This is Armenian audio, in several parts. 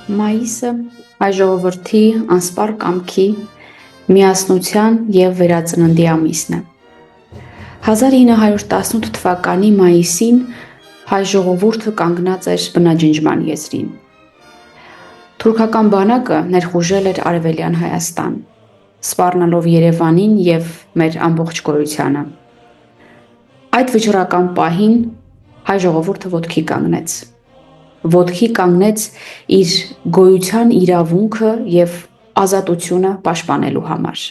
Մայիսը հայ ժողովրդի անսպառ կամքի, միասնության և վերածննդի ամիսն է։ 1918 թվականի մայիսին հայ ժողովուրդը կանգնած էր բնաջնջման եզրին։ Թուրքական բանակը ներխուժել էր Արևելյան Հայաստան, սպառնալով Երևանին և մեր ամբողջ գոյությանը։ Այդ վճռական պահին հայ ժողովուրդը ոտքի կանգնեց։ Ոտքի կանգնեց իր գոյության իրավունքը և ազատությունը պաշտպանելու համար։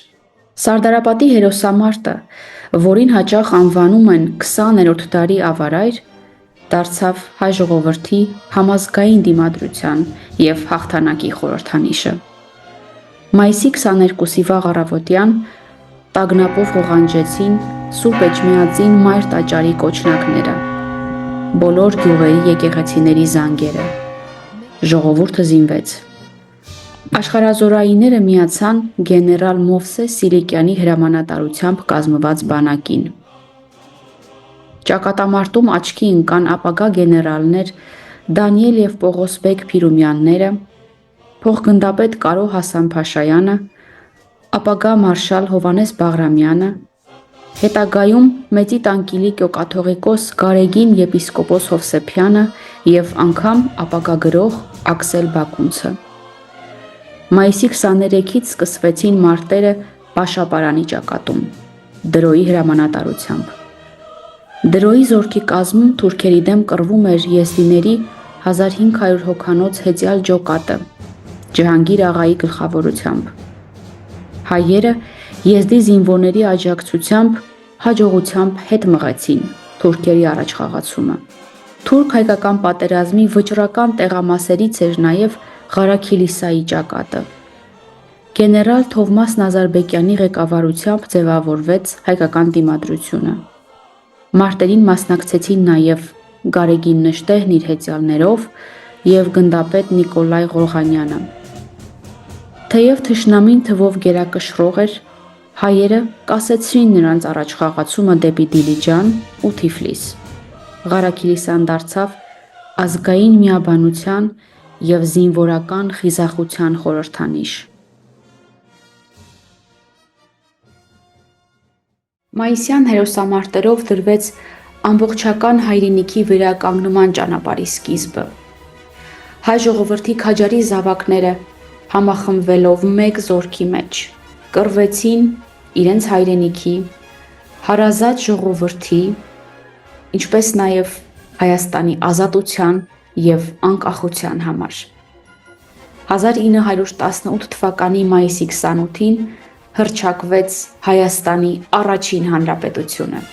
Սարդարապատի հերոսամարտը, որին հաճախ անվանում են 20-րդ դարի ավարայր, դարձավ հայ ժողովրդի համազգային դիմադրության և հաղթանակի խորհրդանիշը։ Մայիսի 22-ի վաղ առավոտյան տագնապով ղողանջեցին Սուրբ Էջմիածին Մայր տաճարի կոչնակները, բոլոր գյուղերի եկեղեցիների զանգերը։ Ժողովուրդը զինվեց։ Աշխարհազորայինները միացան գեներալ Մովսես Սիլիկյանի հրամանատարությամբ կազմված բանակին։ Ճակատամարտում աչքի ընկան ապագա գեներալներ Դանիել և Պողոս բեգ Փիրումյանները, փոխգնդապետ Կարո Հասան-Փաշայանը, ապագա մարշալ Հովհաննես Բաղրամյանը, հետագայում Մեծի Տանկիլի կաթողիկոս Գարեգին եպիսկոպոս Հովսեփյանը և անգամ ապագա գրող Աքսել Բակունցը։ Մայիսի 23-ից սկսվեցին մարտերը Պաշապարանի ճակատում, Դրոյի հրամանատարությամբ։ Դրոյի զորքի կազմում թուրքերի դեմ կռվում էր եզդիների 1500 հոգանոց հեծյալ ջոկատը Ջհանգիր աղայի գլխավորությամբ։ Հայերը եզդի զինվորների աջակցությամբ հաջողությամբ հետ մղեցին թուրքերի առաջխաղացումը։ Թուրք-հայկական պատերազմի վճռական տեղամասերից էր նաև Ղարաքիլիսայի ճակատը։ Գեներալ Թովմաս Նազարբեկյանի ղեկավարությամբ ձևավորվեց հայկական դիմադրությունը։ Մարտերին մասնակցեցին նաև Գարեգին Նժդեհն իր հեծյալներով և գնդապետ Նիկոլայ Ղորղանյանը։ Թեև թշնամին թվով գերակշռող էր, հայերը կասեցրին նրանց առաջխաղացումը դեպի Դիլիջան ու Թիֆլիս։ Ղարաքիլիսան դարձավ ազգային միաբանության և զինվորական խիզախության խորհրդանիշ։ Մայիսյան հերոսամարտերով դրվեց ամբողջական հայրենիքի վերականգնման ճանապարհի սկիզբը։ Հայ ժողովրդի քաջարի զավակները համախմբվելով մեկ զորքի մեջ կռվեցին իրենց հայրենիքի, հարազատ ժողովրդի, ինչպես նաև Հայաստանի ազատության և անկախության համար։ 1918 թվականի մայիսի 28-ին հռչակվեց Հայաստանի առաջին հանրապետությունը։